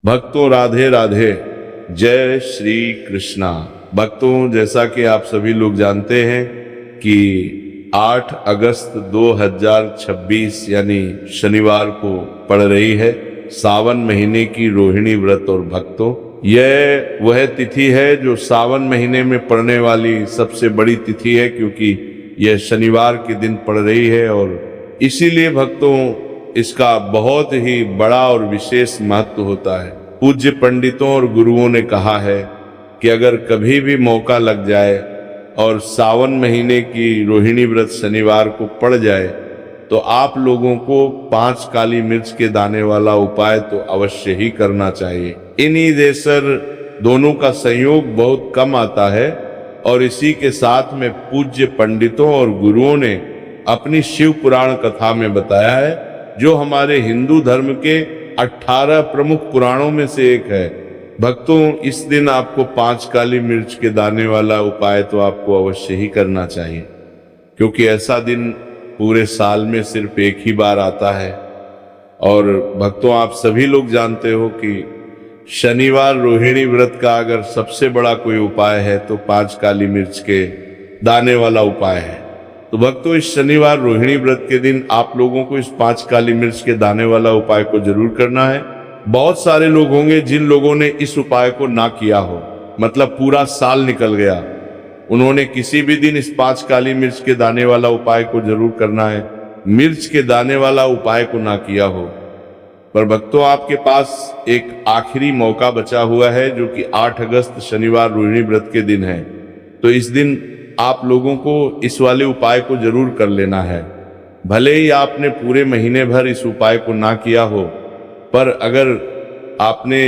भक्तों राधे राधे, जय श्री कृष्णा। भक्तों, जैसा कि आप सभी लोग जानते हैं कि 8 अगस्त 2026 यानी शनिवार को पड़ रही है सावन महीने की रोहिणी व्रत। और भक्तों, यह वह तिथि है जो सावन महीने में पड़ने वाली सबसे बड़ी तिथि है, क्योंकि यह शनिवार के दिन पड़ रही है। और इसीलिए भक्तों, इसका बहुत ही बड़ा और विशेष महत्व होता है। पूज्य पंडितों और गुरुओं ने कहा है कि अगर कभी भी मौका लग जाए और सावन महीने की रोहिणी व्रत शनिवार को पड़ जाए तो आप लोगों को 5 काली मिर्च के दाने वाला उपाय तो अवश्य ही करना चाहिए। इन्हीं देसर दोनों का संयोग बहुत कम आता है और इसी के साथ में पूज्य पंडितों और गुरुओं ने अपनी शिव पुराण कथा में बताया है, जो हमारे हिंदू धर्म के 18 प्रमुख पुराणों में से एक है। भक्तों, इस दिन आपको 5 काली मिर्च के दाने वाला उपाय तो आपको अवश्य ही करना चाहिए, क्योंकि ऐसा दिन पूरे साल में सिर्फ एक ही बार आता है। और भक्तों, आप सभी लोग जानते हो कि शनिवार रोहिणी व्रत का अगर सबसे बड़ा कोई उपाय है तो 5 काली मिर्च के दाने वाला उपाय है। तो भक्तों, इस शनिवार रोहिणी व्रत के दिन आप लोगों को इस 5 काली मिर्च के दाने वाला उपाय को जरूर करना है। बहुत सारे लोग होंगे जिन लोगों ने इस उपाय को ना किया हो, मतलब पूरा साल निकल गया, उन्होंने किसी भी दिन इस 5 काली मिर्च के दाने वाला उपाय को जरूर करना है, मिर्च के दाने वाला उपाय को ना किया हो। पर भक्तों, आपके पास एक आखिरी मौका बचा हुआ है, जो कि 8 अगस्त शनिवार रोहिणी व्रत के दिन है। तो इस दिन आप लोगों को इस वाले उपाय को जरूर कर लेना है। भले ही आपने पूरे महीने भर इस उपाय को ना किया हो, पर अगर आपने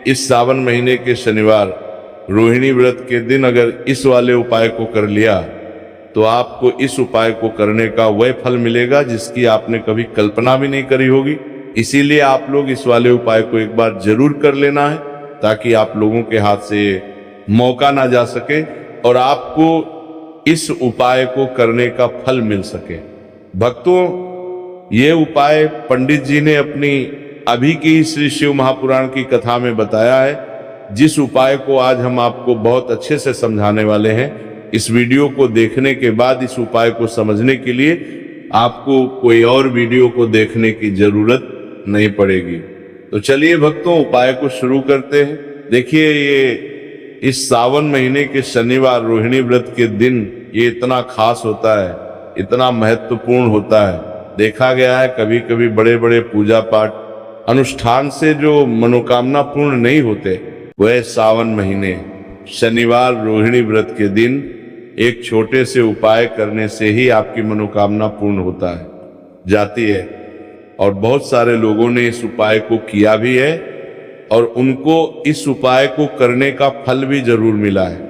इस सावन महीने के शनिवार रोहिणी व्रत के दिन अगर इस वाले उपाय को कर लिया तो आपको इस उपाय को करने का वह फल मिलेगा जिसकी आपने कभी कल्पना भी नहीं करी होगी। इसीलिए आप लोग इस वाले उपाय को एक बार जरूर कर लेना है, ताकि आप लोगों के हाथ से मौका ना जा सके और आपको इस उपाय को करने का फल मिल सके। भक्तों, ये उपाय पंडित जी ने अपनी अभी की श्री शिव महापुराण की कथा में बताया है, जिस उपाय को आज हम आपको बहुत अच्छे से समझाने वाले हैं। इस वीडियो को देखने के बाद इस उपाय को समझने के लिए आपको कोई और वीडियो को देखने की जरूरत नहीं पड़ेगी। तो चलिए भक्तों, उपाय को शुरू करते हैं। देखिए, ये इस सावन महीने के शनिवार रोहिणी व्रत के दिन ये इतना खास होता है, इतना महत्वपूर्ण होता है। देखा गया है कभी कभी बड़े बड़े पूजा पाठ अनुष्ठान से जो मनोकामना पूर्ण नहीं होते, वह सावन महीने शनिवार रोहिणी व्रत के दिन एक छोटे से उपाय करने से ही आपकी मनोकामना पूर्ण होता है, जाती है। और बहुत सारे लोगों ने इस उपाय को किया भी है और उनको इस उपाय को करने का फल भी जरूर मिला है।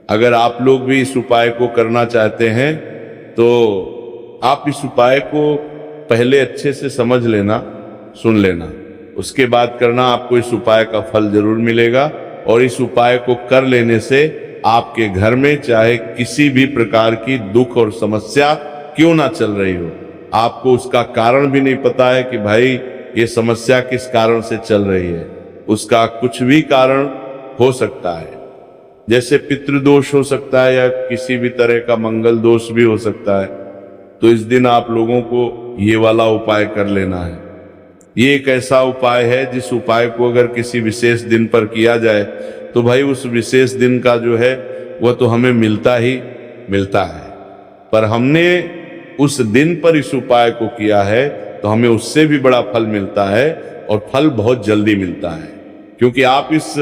अगर आप लोग भी इस उपाय को करना चाहते हैं तो आप इस उपाय को पहले अच्छे से समझ लेना, सुन लेना, उसके बाद करना। आपको इस उपाय का फल जरूर मिलेगा और इस उपाय को कर लेने से आपके घर में चाहे किसी भी प्रकार की दुख और समस्या क्यों ना चल रही हो, आपको उसका कारण भी नहीं पता है कि भाई ये समस्या किस कारण से चल रही है, उसका कुछ भी कारण हो सकता है। जैसे पितृदोष हो सकता है या किसी भी तरह का मंगल दोष भी हो सकता है। तो इस दिन आप लोगों को ये वाला उपाय कर लेना है। ये एक ऐसा उपाय है जिस उपाय को अगर किसी विशेष दिन पर किया जाए तो भाई उस विशेष दिन का जो है वह तो हमें मिलता ही मिलता है। पर हमने उस दिन पर इस उपाय को किया है तो हमें उससे भी बड़ा फल मिलता है, और फल बहुत जल्दी मिलता है, क्योंकि आप इस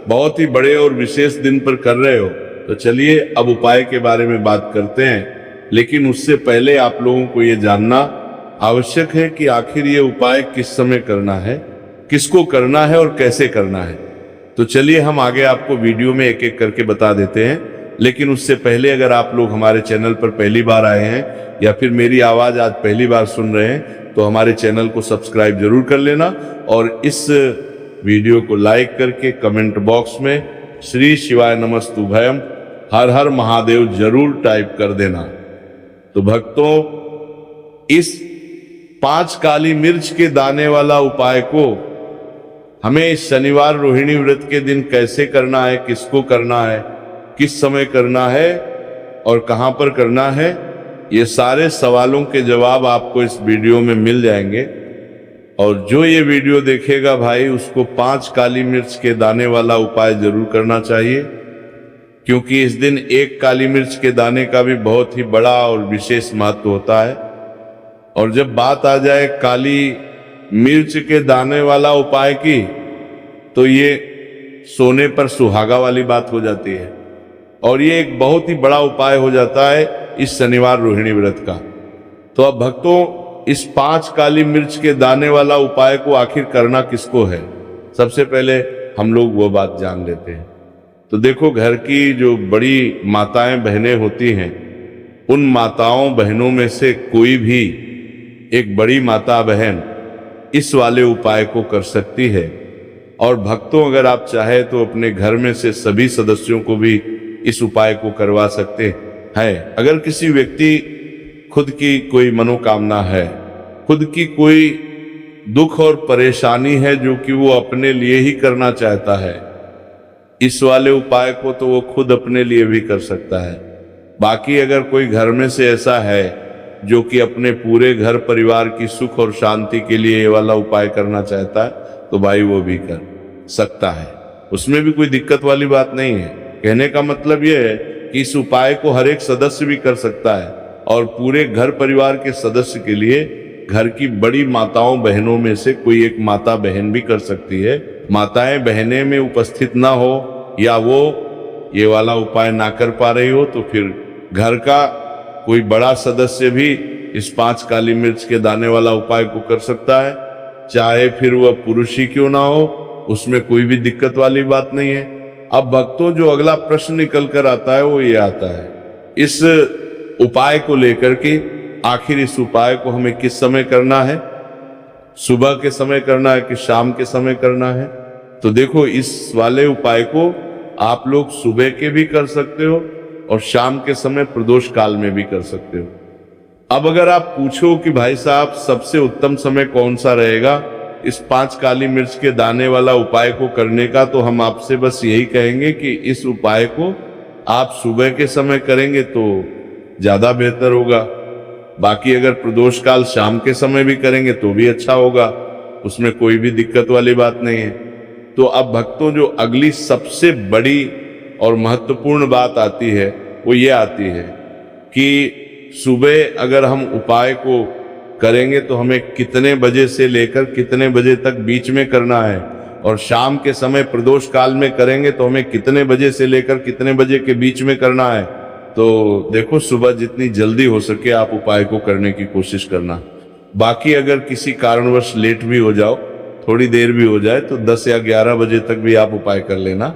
बहुत ही बड़े और विशेष दिन पर कर रहे हो। तो चलिए अब उपाय के बारे में बात करते हैं, लेकिन उससे पहले आप लोगों को ये जानना आवश्यक है कि आखिर ये उपाय किस समय करना है, किसको करना है और कैसे करना है। तो चलिए हम आगे आपको वीडियो में एक एक करके बता देते हैं। लेकिन उससे पहले अगर आप लोग हमारे चैनल पर पहली बार आए हैं या फिर मेरी आवाज आज पहली बार सुन रहे हैं तो हमारे चैनल को सब्सक्राइब जरूर कर लेना और इस वीडियो को लाइक करके कमेंट बॉक्स में श्री शिवाय नमस्तुभयम हर हर महादेव जरूर टाइप कर देना। तो भक्तों, इस 5 काली मिर्च के दाने वाला उपाय को हमें इस शनिवार रोहिणी व्रत के दिन कैसे करना है, किसको करना है, किस समय करना है और कहां पर करना है, ये सारे सवालों के जवाब आपको इस वीडियो में मिल जाएंगे। और जो ये वीडियो देखेगा भाई, उसको 5 काली मिर्च के दाने वाला उपाय जरूर करना चाहिए, क्योंकि इस दिन एक काली मिर्च के दाने का भी बहुत ही बड़ा और विशेष महत्व होता है। और जब बात आ जाए काली मिर्च के दाने वाला उपाय की, तो ये सोने पर सुहागा वाली बात हो जाती है और ये एक बहुत ही बड़ा उपाय हो जाता है इस शनिवार रोहिणी व्रत का। तो अब भक्तों, इस 5 काली मिर्च के दाने वाला उपाय को आखिर करना किसको है, सबसे पहले हम लोग वो बात जान लेते हैं। तो देखो, घर की जो बड़ी माताएं बहनें होती हैं, उन माताओं बहनों में से कोई भी एक बड़ी माता बहन इस वाले उपाय को कर सकती है। और भक्तों, अगर आप चाहे तो अपने घर में से सभी सदस्यों को भी इस उपाय को करवा सकते हैं। अगर किसी व्यक्ति खुद की कोई मनोकामना है, खुद की कोई दुख और परेशानी है जो कि वो अपने लिए ही करना चाहता है, इस वाले उपाय को तो वो खुद अपने लिए भी कर सकता है। बाकी अगर कोई घर में से ऐसा है जो कि अपने पूरे घर परिवार की सुख और शांति के लिए ये वाला उपाय करना चाहता है, तो भाई वो भी कर सकता है, उसमें भी कोई दिक्कत वाली बात नहीं है। कहने का मतलब ये है कि इस उपाय को हर एक सदस्य भी कर सकता है और पूरे घर परिवार के सदस्य के लिए घर की बड़ी माताओं बहनों में से कोई एक माता बहन भी कर सकती है। माताएं बहनें में उपस्थित ना हो या वो ये वाला उपाय ना कर पा रही हो, तो फिर घर का कोई बड़ा सदस्य भी इस 5 काली मिर्च के दाने वाला उपाय को कर सकता है, चाहे फिर वह पुरुष ही क्यों ना हो, उसमें कोई भी दिक्कत वाली बात नहीं है। अब भक्तों, जो अगला प्रश्न निकल कर आता है वो ये आता है, इस उपाय को लेकर के आखिर इस उपाय को हमें किस समय करना है, सुबह के समय करना है कि शाम के समय करना है। तो देखो, इस वाले उपाय को आप लोग सुबह के भी कर सकते हो और शाम के समय प्रदोष काल में भी कर सकते हो। अब अगर आप पूछो कि भाई साहब सबसे उत्तम समय कौन सा रहेगा इस 5 काली मिर्च के दाने वाला उपाय को करने का, तो हम आपसे बस यही कहेंगे कि इस उपाय को आप सुबह के समय करेंगे तो ज्यादा बेहतर होगा। बाकी अगर प्रदोष काल शाम के समय भी करेंगे तो भी अच्छा होगा, उसमें कोई भी दिक्कत वाली बात नहीं है। तो अब भक्तों, जो अगली सबसे बड़ी और महत्वपूर्ण बात आती है वो ये आती है कि सुबह अगर हम उपाय को करेंगे तो हमें कितने बजे से लेकर कितने बजे तक बीच में करना है, और शाम के समय प्रदोष काल में करेंगे तो हमें कितने बजे से लेकर कितने बजे के बीच में करना है। तो देखो, सुबह जितनी जल्दी हो सके आप उपाय को करने की कोशिश करना। बाकी अगर किसी कारणवश लेट भी हो जाओ, थोड़ी देर भी हो जाए, तो 10 या 11 बजे तक भी आप उपाय कर लेना,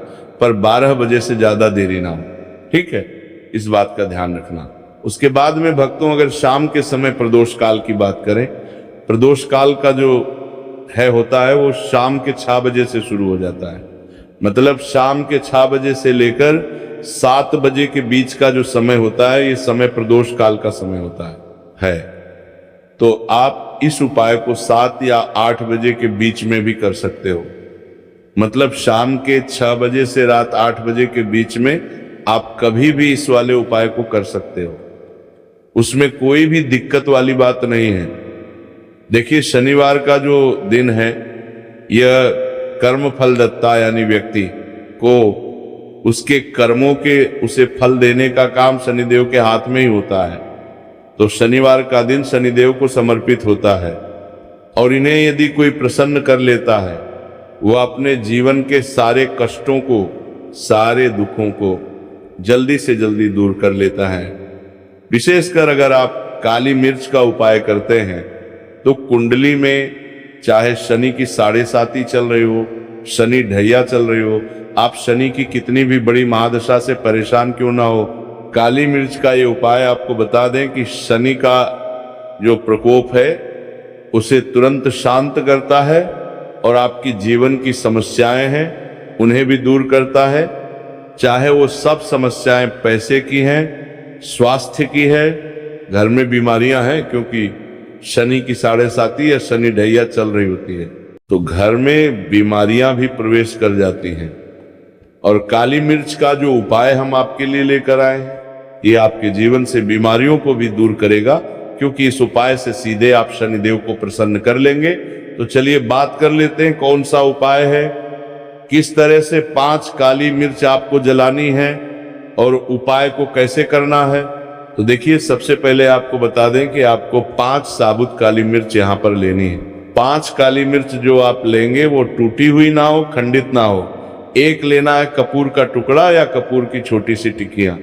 पर 12 बजे से ज्यादा देरी ना हो, ठीक है, इस बात का ध्यान रखना। उसके बाद में भक्तों, अगर शाम के समय प्रदोष काल की बात करें, प्रदोष काल का जो है होता है वो शाम के 6 बजे से शुरू हो जाता है। मतलब शाम के 6 बजे से लेकर 7 बजे के बीच का जो समय होता है, ये समय प्रदोष काल का समय होता है। तो आप इस उपाय को 7 या 8 बजे के बीच में भी कर सकते हो। मतलब शाम के 6 बजे से रात 8 बजे के बीच में आप कभी भी इस वाले उपाय को कर सकते हो, उसमें कोई भी दिक्कत वाली बात नहीं है। देखिए, शनिवार का जो दिन है, यह कर्म फल दत्ता, यानी व्यक्ति को उसके कर्मों के उसे फल देने का काम शनिदेव के हाथ में ही होता है। तो शनिवार का दिन शनिदेव को समर्पित होता है और इन्हें यदि कोई प्रसन्न कर लेता है, वह अपने जीवन के सारे कष्टों को, सारे दुखों को जल्दी से जल्दी दूर कर लेता है। विशेषकर अगर आप काली मिर्च का उपाय करते हैं तो कुंडली में चाहे शनि की 7.5 चल रही हो, शनि ढैया चल रही हो, आप शनि की कितनी भी बड़ी महादशा से परेशान क्यों ना हो, काली मिर्च का ये उपाय आपको बता दें कि शनि का जो प्रकोप है उसे तुरंत शांत करता है और आपकी जीवन की समस्याएं हैं उन्हें भी दूर करता है। चाहे वो सब समस्याएं पैसे की हैं, स्वास्थ्य की है, घर में बीमारियां हैं, क्योंकि शनि की 7.5 या शनि ढैया चल रही होती है। तो घर में बीमारियां भी प्रवेश कर जाती हैं। और काली मिर्च का जो उपाय हम आपके लिए लेकर आए हैं, ये आपके जीवन से बीमारियों को भी दूर करेगा, क्योंकि इस उपाय से सीधे आप शनिदेव को प्रसन्न कर लेंगे। तो चलिए बात कर लेते हैं कौन सा उपाय है, किस तरह से 5 काली मिर्च आपको जलानी है और उपाय को कैसे करना है। तो देखिए, सबसे पहले आपको बता दें कि आपको 5 साबुत काली मिर्च यहाँ पर लेनी है। 5 काली मिर्च जो आप लेंगे वो टूटी हुई ना हो, खंडित ना हो। एक लेना है कपूर का टुकड़ा या कपूर की छोटी सी टिकियां।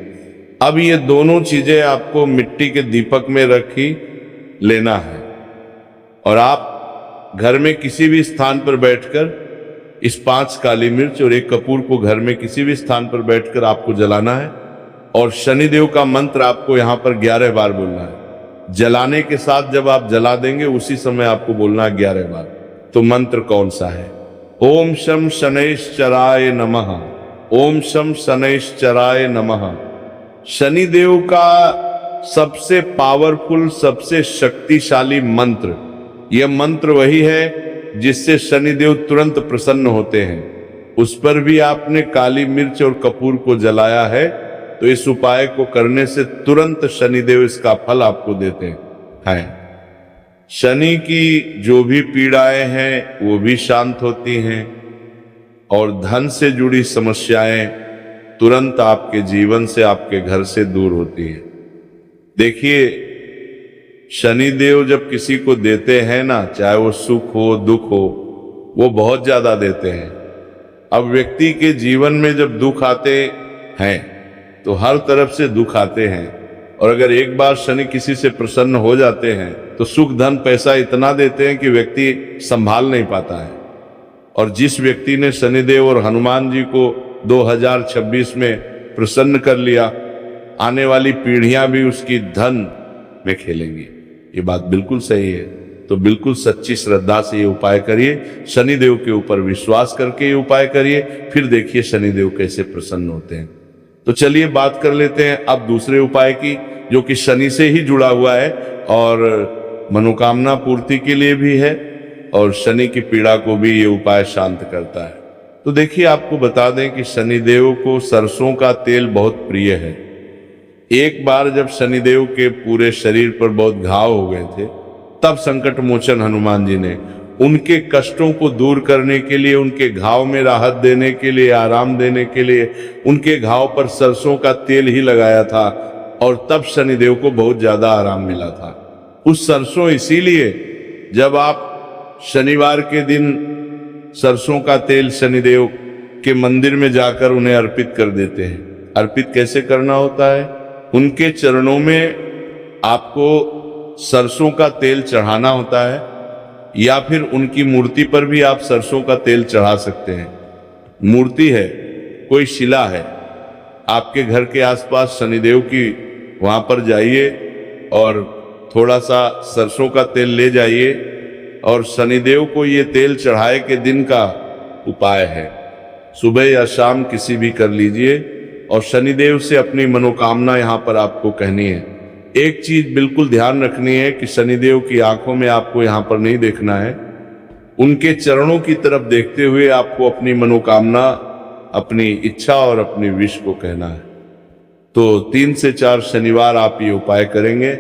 अब ये दोनों चीजें आपको मिट्टी के दीपक में रखी लेना है, और आप घर में किसी भी स्थान पर बैठकर इस 5 काली मिर्च और एक कपूर को घर में किसी भी स्थान पर बैठकर आपको जलाना है। और शनिदेव का मंत्र आपको यहाँ पर 11 बार बोलना है। जलाने के साथ जब आप जला देंगे उसी समय आपको बोलना है 11 बार। तो मंत्र कौन सा है? ओम शम शनैश्चराय नमः, ओम शम शनैश्चराय नमः। शनिदेव का सबसे पावरफुल, सबसे शक्तिशाली मंत्र, यह मंत्र वही है जिससे शनिदेव तुरंत प्रसन्न होते हैं। उस पर भी आपने काली मिर्च और कपूर को जलाया है, तो इस उपाय को करने से तुरंत शनिदेव इसका फल आपको देते हैं। शनि की जो भी पीड़ाएं हैं वो भी शांत होती हैं, और धन से जुड़ी समस्याएं तुरंत आपके जीवन से, आपके घर से दूर होती है। देखिए, शनिदेव जब किसी को देते हैं ना, चाहे वो सुख हो दुख हो, वो बहुत ज्यादा देते हैं। अब व्यक्ति के जीवन में जब दुख आते हैं तो हर तरफ से दुख आते हैं, और अगर एक बार शनि किसी से प्रसन्न हो जाते हैं तो सुख धन पैसा इतना देते हैं कि व्यक्ति संभाल नहीं पाता है। और जिस व्यक्ति ने शनिदेव और हनुमान जी को 2026 में प्रसन्न कर लिया, आने वाली पीढ़ियां भी उसकी धन में खेलेंगी। ये बात बिल्कुल सही है। तो बिल्कुल सच्ची श्रद्धा से ये उपाय करिए, शनिदेव के ऊपर विश्वास करके ये उपाय करिए, फिर देखिए शनिदेव कैसे प्रसन्न होते हैं। तो चलिए बात कर लेते हैं अब दूसरे उपाय की, जो कि शनि से ही जुड़ा हुआ है और मनोकामना पूर्ति के लिए भी है, और शनि की पीड़ा को भी ये उपाय शांत करता है। तो देखिए, आपको बता दें कि शनिदेव को सरसों का तेल बहुत प्रिय है। एक बार जब शनिदेव के पूरे शरीर पर बहुत घाव हो गए थे, तब संकट मोचन हनुमान जी ने उनके कष्टों को दूर करने के लिए, उनके घाव में राहत देने के लिए, आराम देने के लिए उनके घाव पर सरसों का तेल ही लगाया था, और तब शनिदेव को बहुत ज्यादा आराम मिला था। उस सरसों इसीलिए जब आप शनिवार के दिन सरसों का तेल शनिदेव के मंदिर में जाकर उन्हें अर्पित कर देते हैं। अर्पित कैसे करना होता है? उनके चरणों में आपको सरसों का तेल चढ़ाना होता है, या फिर उनकी मूर्ति पर भी आप सरसों का तेल चढ़ा सकते हैं। मूर्ति है, कोई शिला है, आपके घर के आसपास शनिदेव की, वहां पर जाइए और थोड़ा सा सरसों का तेल ले जाइए, और शनिदेव को ये तेल चढ़ाए के दिन का उपाय है। सुबह या शाम किसी भी कर लीजिए, और शनिदेव से अपनी मनोकामना यहाँ पर आपको कहनी है। एक चीज बिल्कुल ध्यान रखनी है कि शनिदेव की आंखों में आपको यहाँ पर नहीं देखना है, उनके चरणों की तरफ देखते हुए आपको अपनी मनोकामना, अपनी इच्छा और अपनी विश को कहना है। तो 3 से 4 शनिवार आप ये उपाय करेंगे,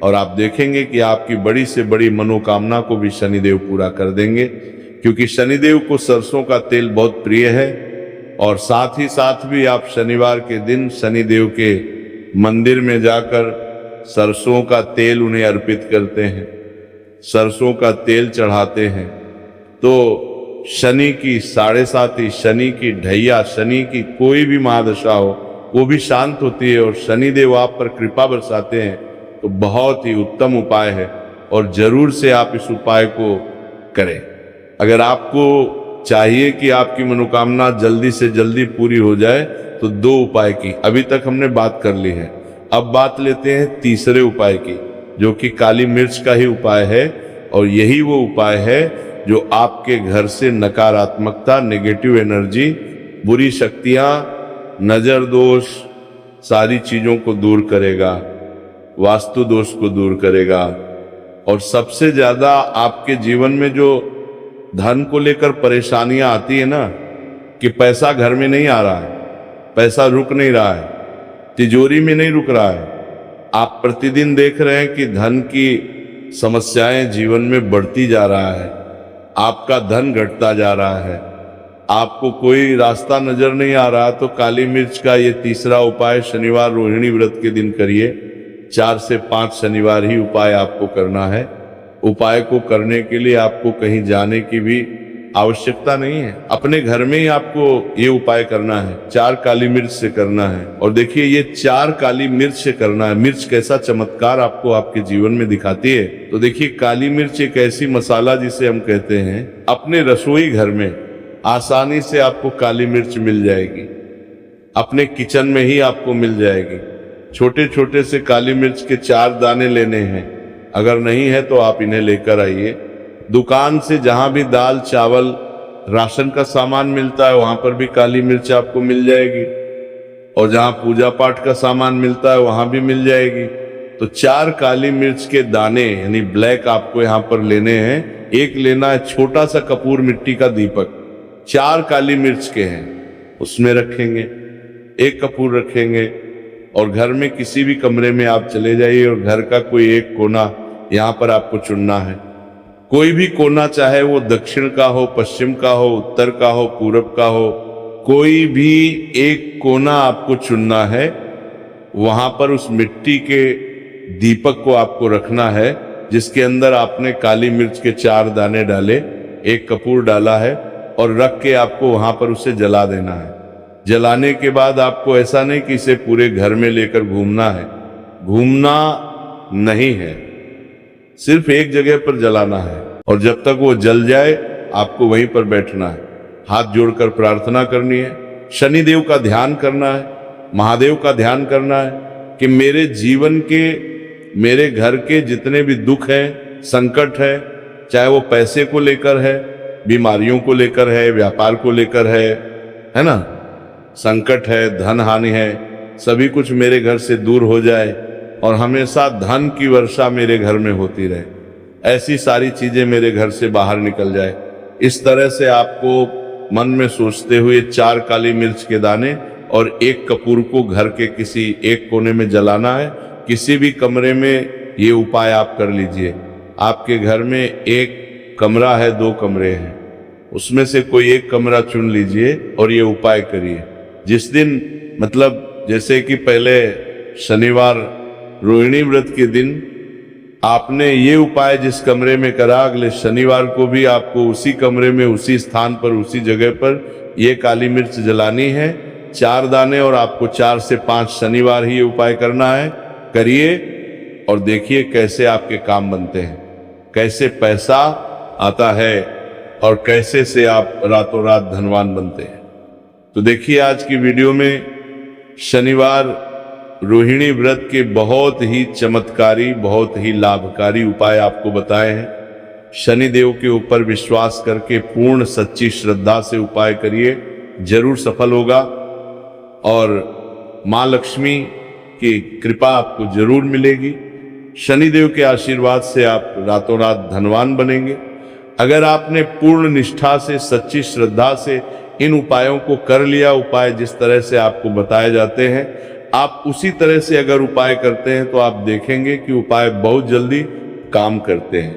और आप देखेंगे कि आपकी बड़ी से बड़ी मनोकामना को भी शनिदेव पूरा कर देंगे, क्योंकि शनिदेव को सरसों का तेल बहुत प्रिय है। और साथ ही साथ भी आप शनिवार के दिन शनिदेव के मंदिर में जाकर सरसों का तेल उन्हें अर्पित करते हैं, सरसों का तेल चढ़ाते हैं, तो शनि की 7.5, शनि की ढैया, शनि की कोई भी महादशा हो वो भी शांत होती है, और शनिदेव आप पर कृपा बरसाते हैं। तो बहुत ही उत्तम उपाय है, और जरूर से आप इस उपाय को करें। अगर आपको चाहिए कि आपकी मनोकामना जल्दी से जल्दी पूरी हो जाए, तो 2 उपाय की अभी तक हमने बात कर ली है। अब बात लेते हैं तीसरे उपाय की, जो कि काली मिर्च का ही उपाय है, और यही वो उपाय है जो आपके घर से नकारात्मकता, नेगेटिव एनर्जी, बुरी शक्तियां, नजर दोष, सारी चीजों को दूर करेगा, वास्तु दोष को दूर करेगा, और सबसे ज्यादा आपके जीवन में जो धन को लेकर परेशानियां आती है ना, कि पैसा घर में नहीं आ रहा है, पैसा रुक नहीं रहा है, तिजोरी में नहीं रुक रहा है, आप प्रतिदिन देख रहे हैं कि धन की समस्याएं जीवन में बढ़ती जा रहा है, आपका धन घटता जा रहा है, आपको कोई रास्ता नजर नहीं आ रहा, तो काली मिर्च का ये तीसरा उपाय शनिवार रोहिणी व्रत के दिन करिए। 4 से 5 शनिवार ही उपाय आपको करना है। उपाय को करने के लिए आपको कहीं जाने की भी आवश्यकता नहीं है, अपने घर में ही आपको ये उपाय करना है। 4 काली मिर्च से करना है। और देखिए, ये 4 काली मिर्च से करना है। मिर्च कैसा चमत्कार आपको आपके जीवन में दिखाती है। तो देखिए, काली मिर्च एक ऐसी मसाला जिसे हम कहते हैं, अपने रसोई घर में आसानी से आपको काली मिर्च मिल जाएगी, अपने किचन में ही आपको मिल जाएगी। छोटे छोटे से काली मिर्च के 4 दाने लेने हैं, अगर नहीं है तो आप इन्हें लेकर आइए। दुकान से जहां भी दाल चावल राशन का सामान मिलता है वहां पर भी काली मिर्च आपको मिल जाएगी, और जहां पूजा पाठ का सामान मिलता है वहां भी मिल जाएगी। तो 4 काली मिर्च के दाने यानी ब्लैक आपको यहाँ पर लेने हैं। एक लेना है छोटा सा कपूर मिट्टी का दीपक, 4 काली मिर्च के हैं, उसमें रखेंगे। एक कपूर रखेंगे और घर में किसी भी कमरे में आप चले जाइए और घर का कोई एक कोना यहाँ पर आपको चुनना है। कोई भी कोना, चाहे वो दक्षिण का हो, पश्चिम का हो, उत्तर का हो, पूरब का हो, कोई भी एक कोना आपको चुनना है। वहां पर उस मिट्टी के दीपक को आपको रखना है जिसके अंदर आपने काली मिर्च के 4 दाने डाले, एक कपूर डाला है, और रख के आपको वहां पर उसे जला देना है। जलाने के बाद आपको ऐसा नहीं कि इसे पूरे घर में लेकर घूमना है, घूमना नहीं है, सिर्फ एक जगह पर जलाना है। और जब तक वो जल जाए आपको वहीं पर बैठना है, हाथ जोड़कर प्रार्थना करनी है, शनिदेव का ध्यान करना है, महादेव का ध्यान करना है कि मेरे जीवन के, मेरे घर के जितने भी दुख हैं, संकट है, चाहे वो पैसे को लेकर है, बीमारियों को लेकर है, व्यापार को लेकर है ना, संकट है, धन हानि है, सभी कुछ मेरे घर से दूर हो जाए और हमेशा धन की वर्षा मेरे घर में होती रहे, ऐसी सारी चीजें मेरे घर से बाहर निकल जाए। इस तरह से आपको मन में सोचते हुए 4 काली मिर्च के दाने और एक कपूर को घर के किसी एक कोने में जलाना है। किसी भी कमरे में ये उपाय आप कर लीजिए। आपके घर में एक कमरा है, 2 कमरे हैं, उसमें से कोई एक कमरा चुन लीजिए और ये उपाय करिए। जिस दिन, मतलब जैसे कि पहले शनिवार रोहिणी व्रत के दिन आपने ये उपाय जिस कमरे में करा, अगले शनिवार को भी आपको उसी कमरे में, उसी स्थान पर, उसी जगह पर ये काली मिर्च जलानी है, 4 दाने, और आपको 4 से 5 शनिवार ही ये उपाय करना है। करिए और देखिए कैसे आपके काम बनते हैं, कैसे पैसा आता है और कैसे से आप रातों रात धनवान बनते हैं। तो देखिए, आज की वीडियो में शनिवार रोहिणी व्रत के बहुत ही चमत्कारी, बहुत ही लाभकारी उपाय आपको बताए हैं। शनिदेव के ऊपर विश्वास करके पूर्ण सच्ची श्रद्धा से उपाय करिए, जरूर सफल होगा और मां लक्ष्मी की कृपा आपको जरूर मिलेगी। शनिदेव के आशीर्वाद से आप रातों रात धनवान बनेंगे। अगर आपने पूर्ण निष्ठा से, सच्ची श्रद्धा से इन उपायों को कर लिया, उपाय जिस तरह से आपको बताए जाते हैं, आप उसी तरह से अगर उपाय करते हैं तो आप देखेंगे कि उपाय बहुत जल्दी काम करते हैं।